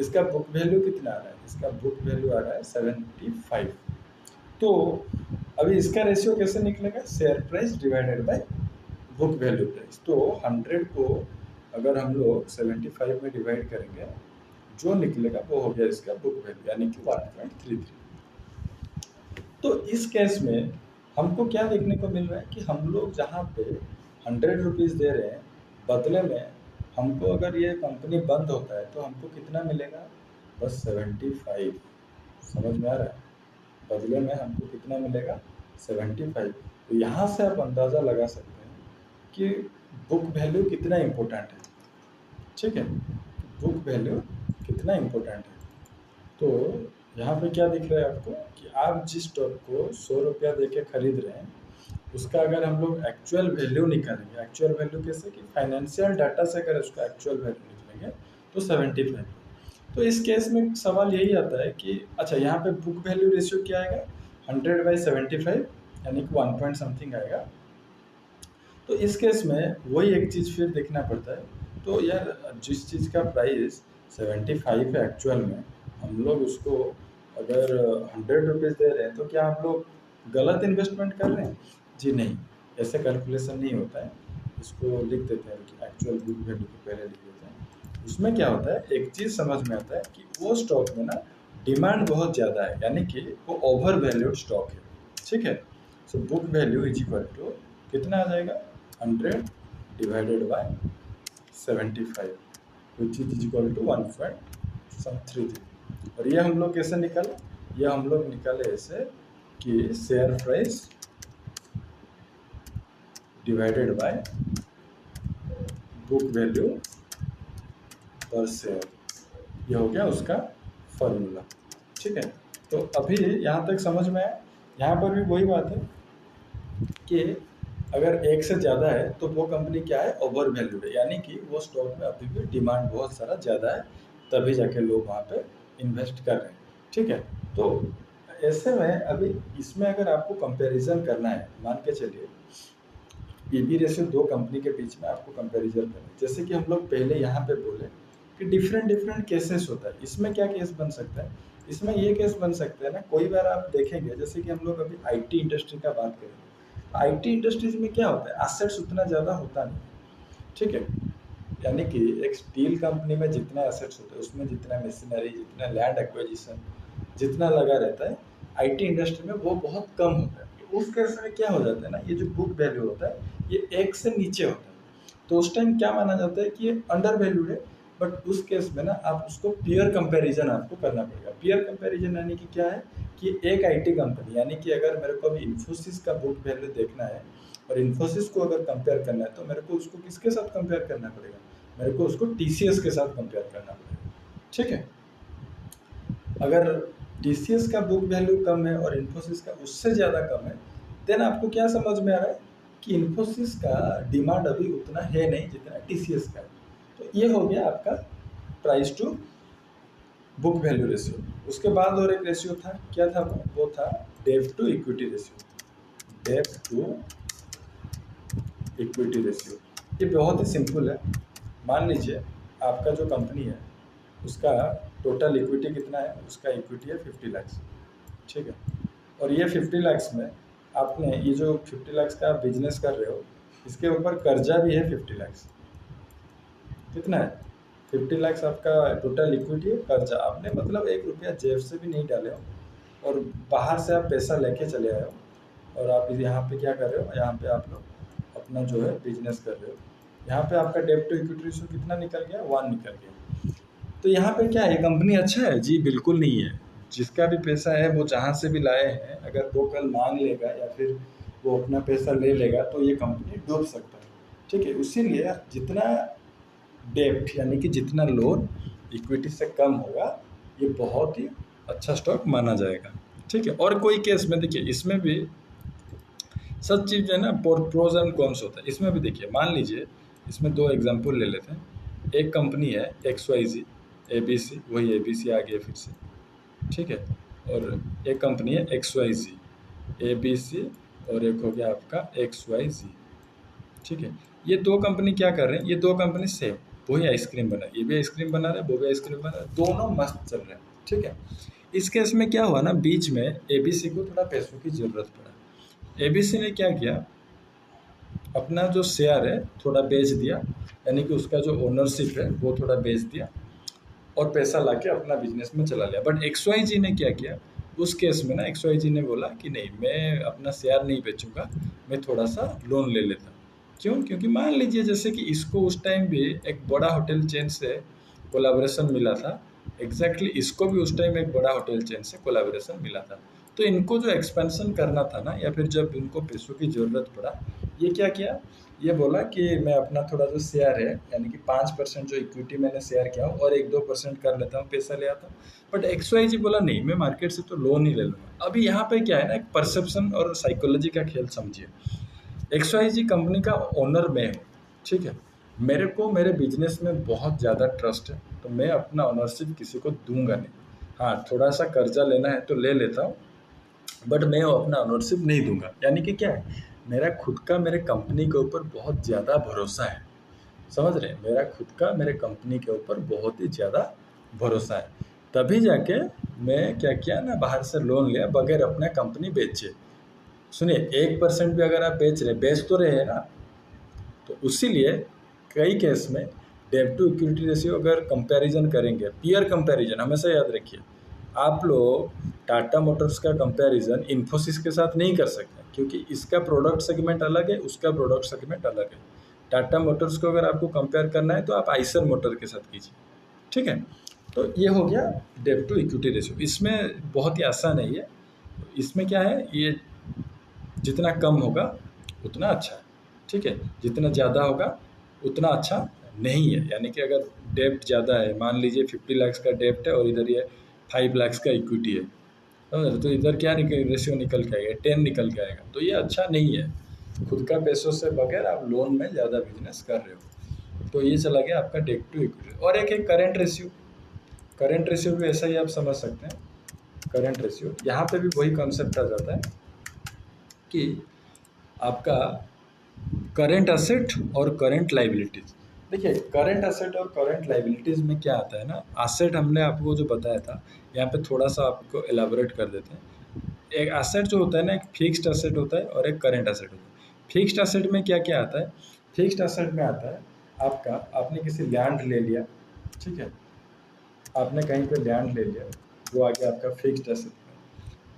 इसका बुक वैल्यू कितना आ रहा है? इसका बुक वैल्यू आ रहा है 75। तो अभी इसका रेशियो कैसे निकलेगा? Share price divided bye book value price. तो 100 को अगर हम लोग 75 में डिवाइड करेंगे, जो निकलेगा वो हो गया इसका बुक वैल्यू, यानी कि 1.33। तो इस केस में हमको क्या देखने को मिल रहा है कि हम लोग जहाँ पे 100 रुपीज़ दे रहे हैं, बदले में हमको अगर ये कंपनी बंद होता है तो हमको कितना मिलेगा? बस 75। समझ में आ रहा है? बदले में हमको कितना मिलेगा? 75। तो यहाँ से आप अंदाज़ा लगा सकते हैं कि बुक वैल्यू कितना इम्पोर्टेंट है। ठीक है, बुक वैल्यू कितना इम्पोर्टेंट है। तो यहाँ पे क्या दिख रहा है आपको कि आप जिस स्टॉक को 100 रुपया दे के खरीद रहे हैं, उसका अगर हम लोग एक्चुअल वैल्यू निकालेंगे, एक्चुअल वैल्यू कैसे कि फाइनेंशियल डाटा से अगर उसका एक्चुअल वैल्यू निकलेंगे तो 75। तो इस केस में सवाल यही आता है कि अच्छा यहाँ पे बुक वैल्यू रेशियो क्या आएगा? 100/75, यानी कि 1 पॉइंट समथिंग आएगा। तो इस केस में वही एक चीज़ फिर देखना पड़ता है। तो यार जिस चीज़ का प्राइस 75 है एक्चुअल में, हम लोग उसको अगर 100 रुपीज़ दे रहे हैं तो क्या हम लोग गलत इन्वेस्टमेंट कर रहे हैं? जी नहीं, ऐसे कैलकुलेशन नहीं होता है। इसको लिख देते हैं कि एक्चुअल बुक वैल्यू को पहले लिख देते हैं। उसमें क्या होता है, एक चीज़ समझ में आता है कि वो स्टॉक में ना डिमांड बहुत ज़्यादा है, यानी कि वो ओवर वैल्यूड स्टॉक है। ठीक है, so book value is equal to कितना आ जाएगा? 100 divided by 75, which is equal to 1.33। और ये हम लोग कैसे निकाले? ये हम लोग निकाले ऐसे कि share price divided bye book value per share, ये हो गया उसका फॉर्मूला। ठीक है, तो अभी यहाँ तक समझ में आया। यहाँ पर भी वही बात है कि अगर एक से ज़्यादा है तो वो कंपनी क्या है? ओवर वैल्यूड है, यानी कि वो स्टॉक में अभी भी डिमांड बहुत सारा ज़्यादा है, तभी जाके लोग वहाँ पे इन्वेस्ट कर रहे हैं। ठीक है, तो ऐसे में अभी इसमें अगर आपको कंपैरिजन करना है, मान के चलिए पीबी रेशियो दो कंपनी के बीच में आपको कंपैरिजन करना है। जैसे कि हम लोग पहले यहाँ पे बोले कि डिफरेंट डिफरेंट केसेस होता है। इसमें क्या केस बन सकता है? इसमें ये केस बन सकता है ना, कोई बार आप देखेंगे जैसे कि हम लोग अभी आईटी इंडस्ट्री का बात करें, आईटी इंडस्ट्रीज में क्या होता है, एसेट्स उतना ज़्यादा होता नहीं। ठीक है, यानी कि एक स्टील कंपनी में जितना एसेट्स होता है, उसमें जितना मशीनरी, जितना लैंड एक्विजिशन जितना लगा रहता है, आईटी इंडस्ट्री में वो बहुत कम होता है। तो उस केस में क्या हो जाता है ना, ये जो बुक वैल्यू होता है ये एक से नीचे होता है, तो उस टाइम क्या माना जाता है कि ये अंडर वैल्यूड है। बट उस केस में ना आप उसको पीयर कंपैरिजन आपको करना पड़ेगा। पीयर कंपैरिजन यानी कि क्या है कि एक आईटी कंपनी, यानी कि अगर मेरे को अभी इन्फोसिस का बुक वैल्यू देखना है और इन्फोसिस को अगर कंपेयर करना है, तो मेरे को उसको किसके साथ कंपेयर करना पड़ेगा? मेरे को उसको टीसीएस के साथ कंपेयर करना पड़ेगा। ठीक है, अगर टीसीएस का बुक वैल्यू कम है और इन्फोसिस का उससे ज़्यादा कम है, देन आपको क्या समझ में आ रहा है कि इन्फोसिस का डिमांड अभी उतना है नहीं जितना टीसीएस का है। तो ये हो गया आपका price to book value ratio. उसके बाद और एक रेशियो था, क्या था वो था डेब्ट टू इक्विटी रेशियो। डेब्ट टू इक्विटी रेशियो, ये बहुत ही सिंपल है। मान लीजिए आपका जो कंपनी है उसका टोटल इक्विटी कितना है? उसका इक्विटी है 50 लाख। ठीक है, और ये 50 लाख में आपने ये जो 50 लाख का बिजनेस कर रहे हो, इसके ऊपर कर्जा भी है 50 लाख। कितना है? 50 लाख आपका टोटल इक्विटी है, कर्जा आपने मतलब 1 रुपया जेब से भी नहीं डाले हो और बाहर से आप पैसा लेके चले आए हो और आप यहाँ पे क्या कर रहे हो? यहाँ पे आप लोग अपना जो है बिजनेस कर रहे हो। यहाँ पे आपका डेब्ट टू इक्विटी रेशियो कितना निकल गया? 1 निकल गया। तो यहाँ पे क्या है, कंपनी अच्छा है? जी बिल्कुल नहीं है। जिसका भी पैसा है वो जहाँ से भी लाए हैं, अगर वो कल मांग लेगा या फिर वो अपना पैसा ले लेगा तो ये कंपनी डूब सकता है। ठीक है, इसीलिए जितना डेब्ट यानी कि जितना लोन इक्विटी से कम होगा, ये बहुत ही अच्छा स्टॉक माना जाएगा। ठीक है, और कोई केस में देखिए इसमें भी सच चीज़ है ना, प्रोज एंड कॉन्स होता है। इसमें भी देखिए, मान लीजिए इसमें दो एग्जांपल ले लेते हैं। एक कंपनी है XYZ, ABC, वही ABC आ गया फिर से। ठीक है, और एक कंपनी है XYZ, ABC, और एक हो गया आपका XYZ। ठीक है, ये दो कंपनी क्या कर रहे हैं? ये दो कंपनी सेम, वही आइसक्रीम बना, ये भी आइसक्रीम बना रहे हैं, वो भी आइसक्रीम बना रहे हैं, दोनों मस्त चल रहे हैं। ठीक है, इस केस में क्या हुआ ना, बीच में ABC को थोड़ा पैसों की ज़रूरत पड़ा। ABC ने क्या किया, अपना जो शेयर है थोड़ा बेच दिया, यानी कि उसका जो ओनरशिप है वो थोड़ा बेच दिया और पैसा लाके अपना बिजनेस में चला लिया। बट XYZ ने क्या किया, उस केस में ना XYZ ने बोला कि नहीं, मैं अपना शेयर नहीं बेचूंगा, मैं थोड़ा सा लोन ले लेता हूँ। क्यों? क्योंकि मान लीजिए जैसे कि इसको उस टाइम भी एक बड़ा होटल चेन से कोलाब्रेशन मिला था एग्जैक्टली इसको भी उस टाइम एक बड़ा होटल चेन से कोलैबोरेशन मिला था। तो इनको जो एक्सपेंशन करना था ना, या फिर जब इनको पैसों की ज़रूरत पड़ा, ये क्या किया, ये बोला कि मैं अपना थोड़ा जो शेयर है, यानी कि 5% जो इक्विटी मैंने शेयर किया हूँ और 1-2% कर लेता हूँ, पैसा ले आता हूँ। बट XYZ बोला नहीं, मैं मार्केट से तो लोन ही ले लूँगा। अभी यहाँ पे क्या है ना, एक परसेप्शन और साइकोलॉजी का खेल समझिए। XYZ कंपनी का ओनर मैं हूँ, ठीक है। मेरे को मेरे बिजनेस में बहुत ज़्यादा ट्रस्ट है, तो मैं अपना ओनरशिप किसी को दूंगा नहीं। हाँ, थोड़ा सा कर्जा लेना है तो ले लेता हूँ, बट मैं वो अपना ओनरशिप नहीं दूंगा। यानी कि क्या है, मेरा खुद का मेरे कंपनी के ऊपर बहुत ज़्यादा भरोसा है। समझ रहे हैं, मेरा खुद का मेरे कंपनी के ऊपर बहुत ही ज़्यादा भरोसा है। तभी जाके मैं क्या किया ना, बाहर से लोन लिया बगैर अपना कंपनी बेचे। सुनिए, 1% भी अगर आप बेच तो रहे हैं ना, तो उसीलिए कई केस में डेब्ट टू इक्विटी रेशियो अगर कंपैरिजन करेंगे, पीयर कंपैरिजन हमेशा याद रखिए, आप लोग टाटा मोटर्स का कंपैरिजन इन्फोसिस के साथ नहीं कर सकते, क्योंकि इसका प्रोडक्ट सेगमेंट अलग है, उसका प्रोडक्ट सेगमेंट अलग है। टाटा मोटर्स को अगर आपको कंपेयर करना है तो आप आइसर मोटर के साथ कीजिए, ठीक है। तो ये हो गया डेब्ट टू इक्विटी रेशियो। इसमें बहुत ही आसान है ये। इसमें क्या है, ये जितना कम होगा उतना अच्छा है, ठीक है। जितना ज़्यादा होगा उतना अच्छा नहीं है। यानी कि अगर डेब्ट ज़्यादा है, मान लीजिए 50 लाख का डेब्ट है और इधर ये 5 लाख का इक्विटी है, समझ रहे? तो इधर क्या रेशियो निकल के आएगा, 10 निकल के आएगा। तो ये अच्छा नहीं है। खुद का पैसों से बगैर आप लोन में ज़्यादा बिजनेस कर रहे हो। तो ये चला गया आपका डेब्ट टू इक्विटी। और एक है करेंट रेशियो। करेंट रेशियो भी ऐसा ही आप समझ सकते हैं। करेंट रेशियो यहाँ पे भी वही कॉन्सेप्ट आ जाता है कि आपका करेंट असेट और करेंट लाइबिलिटीज। देखिए, करेंट असेट और करेंट लाइबिलिटीज में क्या आता है ना, असेट हमने आपको जो बताया था, यहाँ पे थोड़ा सा आपको एलाबोरेट कर देते हैं। एक असेट जो होता है ना, एक फिक्स्ड असेट होता है और एक करेंट असेट होता है। फिक्स्ड असेट में क्या क्या आता है, फिक्स्ड असेट में आता है आपका, आपने किसी लैंड ले लिया, ठीक है, आपने कहीं पे लैंड ले लिया, वो आ गया आपका फिक्स्ड असेट।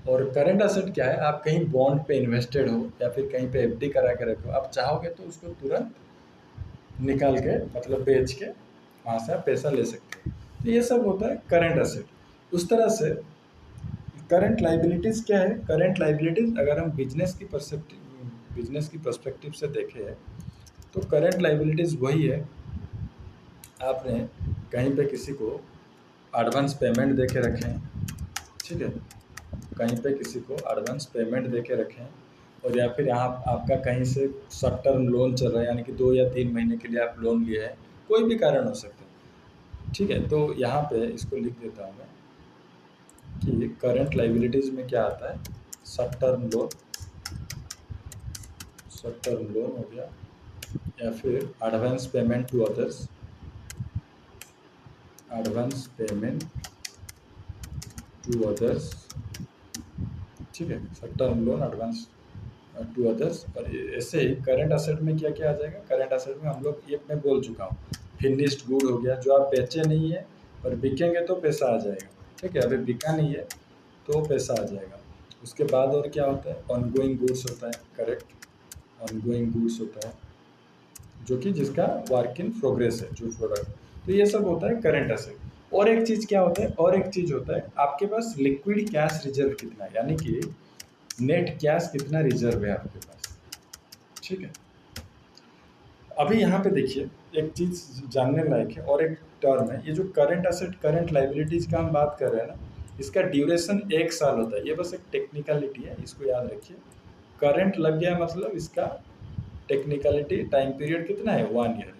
और करंट असेट क्या है, आप कहीं बॉन्ड पे इन्वेस्टेड हो या फिर कहीं पे एफडी करा के रखो, आप चाहोगे तो उसको तुरंत निकाल के, मतलब बेच के वहाँ से आप पैसा ले सकते हो। तो ये सब होता है करंट असेट। उस तरह से करंट लाइबिलिटीज़ क्या है, करंट लाइबिलिटीज़ अगर हम बिजनेस की पर्सपेक्टिव से देखें तो करंट लाइबिलिटीज़ वही है, आपने कहीं पे किसी को एडवांस पेमेंट दे के रखे हैं, ठीक है, कहीं पे किसी को एडवांस पेमेंट दे के रखें, और या फिर यहाँ आपका कहीं से शॉर्ट टर्म लोन चल रहा है, यानी कि 2 या 3 महीने के लिए आप लोन लिए हैं, कोई भी कारण हो सकता है, ठीक है। तो यहाँ पे इसको लिख देता हूँ मैं कि करंट लाइबिलिटीज़ में क्या आता है, short term loan, short term loan हो गया, या फिर advance payment to others, advance payment to others, ठीक है, short term loan, advance to others. और ऐसे ही करंट असेट में क्या क्या आ जाएगा, करंट असेट में हम लोग, ये मैं बोल चुका हूँ, फिनिश्ड गुड हो गया, जो आप बेचे नहीं है पर बिकेंगे तो पैसा आ जाएगा, ठीक है। अभी बिका नहीं है तो पैसा आ जाएगा। उसके बाद और क्या होता है, ऑनगोइंग गुड्स होता है, करेक्ट, ऑनगोइंग गुड्स होता है, जो कि जिसका वर्क इन प्रोग्रेस है, जो प्रोडक्ट। तो ये सब होता है करंट असेट। और एक चीज़ क्या होता है, और एक चीज़ होता है आपके पास लिक्विड कैश रिजर्व कितना है, यानी कि नेट कैश कितना रिजर्व है आपके पास, ठीक है। अभी यहाँ पे देखिए, एक चीज़ जानने लायक है और एक टर्म है, ये जो करंट असेट करंट लाइबिलिटीज का हम बात कर रहे हैं ना, इसका ड्यूरेशन 1 साल होता है। ये बस एक टेक्निकलिटी है, इसको याद रखिए। करंट लग गया मतलब इसका टेक्निकलिटी टाइम पीरियड कितना है, 1 ईयर,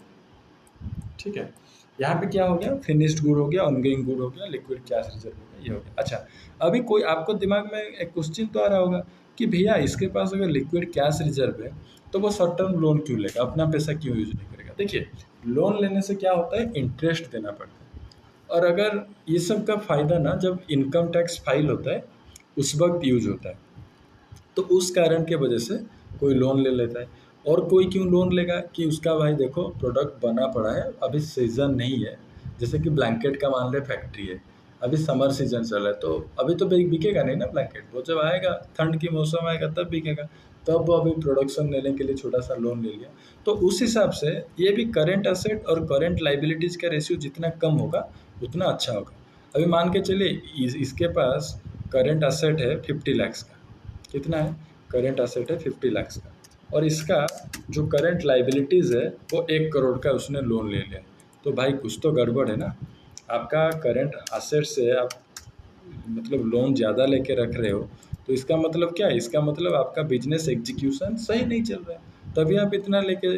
ठीक है। यहाँ पे क्या हो गया, फिनिश्ड गुड हो गया, ऑनगोइंग गुड हो गया, लिक्विड कैश रिजर्व हो गया, ये हो गया। अच्छा, अभी कोई आपको दिमाग में एक क्वेश्चन तो आ रहा होगा कि भैया इसके पास अगर लिक्विड कैश रिजर्व है तो वो शॉर्ट टर्म लोन क्यों लेगा, अपना पैसा क्यों यूज नहीं करेगा। देखिए, लोन लेने से क्या होता है, इंटरेस्ट देना पड़ता है। और अगर ये सब का फ़ायदा ना जब इनकम टैक्स फाइल होता है उस वक्त यूज होता है, तो उस कारण के वजह से कोई लोन ले लेता है। और कोई क्यों लोन लेगा कि उसका भाई देखो प्रोडक्ट बना पड़ा है, अभी सीज़न नहीं है, जैसे कि ब्लैंकेट का मान ले फैक्ट्री है, अभी समर सीजन चल रहा है, तो अभी तो बिकेगा नहीं ना ब्लैंकेट, वो जब आएगा ठंड की मौसम आएगा तब बिकेगा। तब वो अभी प्रोडक्शन लेने के लिए छोटा सा लोन ले लिया। तो उस हिसाब से ये भी करेंट असेट और करेंट लाइबिलिटीज़ का रेशियो जितना कम होगा उतना अच्छा होगा। अभी मान के चलिए इसके पास करंट असेट है 50 लाख का। कितना है? करंट असेट है 50 लाख का, और इसका जो करंट लाइबिलिटीज़ है वो 1 करोड़ का उसने लोन ले लिया। तो भाई कुछ तो गड़बड़ है ना। आपका करंट असेट से आप मतलब लोन ज़्यादा लेके रख रहे हो, तो इसका मतलब क्या है? इसका मतलब आपका बिजनेस एग्जीक्यूशन सही नहीं चल रहा है, तभी आप इतना लेके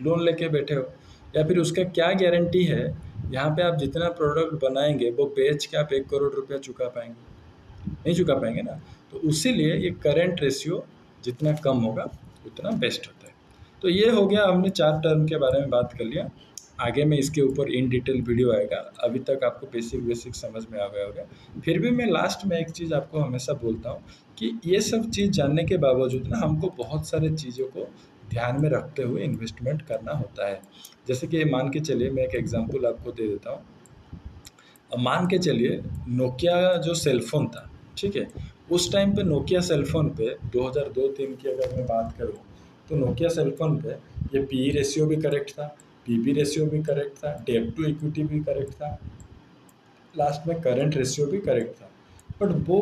लोन लेके बैठे हो। या फिर उसका क्या गारंटी है यहाँ पे आप जितना प्रोडक्ट बनाएंगे वो बेच के आप 1 करोड़ रुपया चुका पाएंगे? नहीं चुका पाएंगे ना। तो उसीलिए ये करंट रेशियो जितना कम होगा उतना बेस्ट होता है। तो ये हो गया, हमने 4 टर्म के बारे में बात कर लिया। आगे में इसके ऊपर इन डिटेल वीडियो आएगा। अभी तक आपको बेसिक समझ में आ गया होगा। फिर भी मैं लास्ट में एक चीज़ आपको हमेशा बोलता हूँ कि ये सब चीज़ जानने के बावजूद ना हमको बहुत सारे चीज़ों को ध्यान में रखते हुए इन्वेस्टमेंट करना होता है। जैसे कि मान के चलिए, मैं एक एग्जांपल आपको दे देता हूँ। अब मान के चलिए नोकिया जो सेलफोन था, ठीक है, उस टाइम पे नोकिया सेलफोन पे 2002-3 की अगर मैं बात करूँ तो नोकिया सेलफोन पे ये पीई रेशियो भी करेक्ट था, पीबी रेशियो भी करेक्ट था, डेट टू इक्विटी भी करेक्ट था, लास्ट में करंट रेशियो भी करेक्ट था। बट वो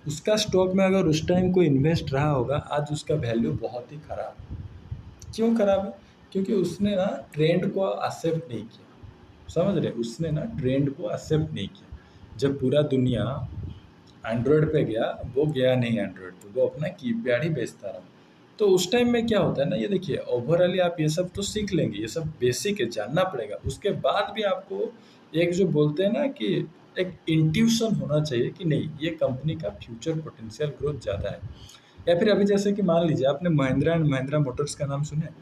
उसका स्टॉक में अगर उस टाइम कोई इन्वेस्ट रहा होगा, आज उसका वैल्यू बहुत ही खराब है। क्यों खराब है? क्योंकि उसने ना ट्रेंड को एक्सेप्ट नहीं किया। समझ रहे? उसने ना ट्रेंड को एक्सेप्ट नहीं किया। जब पूरा दुनिया एंड्रॉयड पे गया, वो गया नहीं एंड्रॉयड पे, वो अपना कीपैड ही बेचता रहा। तो उस टाइम में क्या होता है ना, ये देखिए ओवरऑली आप ये सब तो सीख लेंगे, ये सब बेसिक है, जानना पड़ेगा। उसके बाद भी आपको एक जो बोलते हैं ना कि एक इंट्यूशन होना चाहिए कि नहीं, ये कंपनी का फ्यूचर पोटेंशियल ग्रोथ ज़्यादा है। या फिर अभी जैसे कि मान लीजिए आपने महिंद्रा एंड महिंद्रा मोटर्स का नाम सुना है।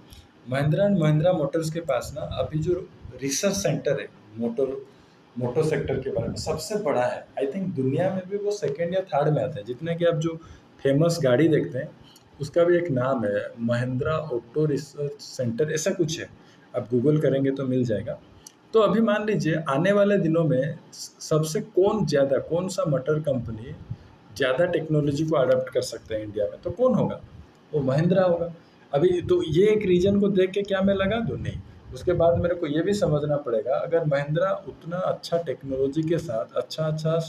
महिंद्रा एंड महिंद्रा मोटर्स के पास ना अभी जो रिसर्च सेंटर है मोटर सेक्टर के बारे में सबसे बड़ा है। आई थिंक दुनिया में भी वो सेकंड या थर्ड में आता है। जितना कि आप जो फेमस गाड़ी देखते हैं उसका भी एक नाम है, महिंद्रा ऑटो रिसर्च सेंटर, ऐसा कुछ है। आप गूगल करेंगे तो मिल जाएगा। तो अभी मान लीजिए आने वाले दिनों में सबसे कौन सा मोटर कंपनी ज़्यादा टेक्नोलॉजी को अडॉप्ट कर सकते हैं इंडिया में, तो कौन होगा? वो महिंद्रा होगा। अभी तो ये एक रीजन को देख के क्या मैं लगा दूँ? नहीं। उसके बाद मेरे को ये भी समझना पड़ेगा, अगर महिंद्रा उतना अच्छा टेक्नोलॉजी के साथ अच्छा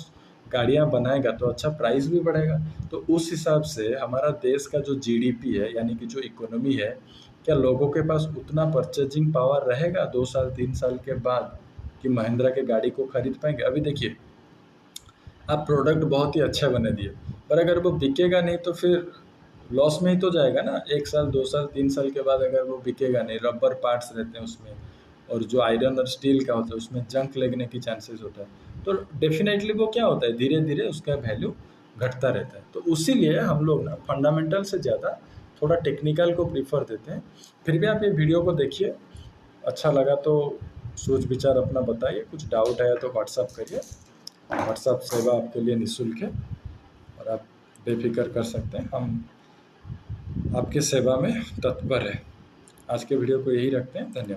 गाड़ियाँ बनाएगा तो अच्छा प्राइस भी बढ़ेगा। तो उस हिसाब से हमारा देश का जो जीडीपी है, यानी कि जो इकोनॉमी है, क्या लोगों के पास उतना परचेजिंग पावर रहेगा 2 साल 3 साल के बाद कि महिंद्रा के गाड़ी को खरीद पाएंगे? अभी देखिए, आप प्रोडक्ट बहुत ही अच्छा बना दिए, पर अगर वो बिकेगा नहीं तो फिर लॉस में ही तो जाएगा ना। 1 साल 2 साल 3 साल के बाद अगर वो बिकेगा नहीं, रबर पार्ट्स रहते हैं उसमें, और जो आयरन और स्टील का होता है उसमें जंक लगने की चांसेस होता है। तो डेफिनेटली वो क्या होता है, धीरे धीरे उसका वैल्यू घटता रहता है। तो उसीलिए हम लोग ना फंडामेंटल से ज़्यादा थोड़ा टेक्निकल को प्रीफर देते हैं। फिर भी आप ये वीडियो को देखिए, अच्छा लगा तो सोच विचार अपना बताइए। कुछ डाउट आया तो व्हाट्सअप करिए। व्हाट्सअप सेवा आपके लिए निःशुल्क है और आप बेफिक्र कर सकते हैं, हम आपकी सेवा में तत्पर है। आज के वीडियो को यही रखते हैं। धन्यवाद।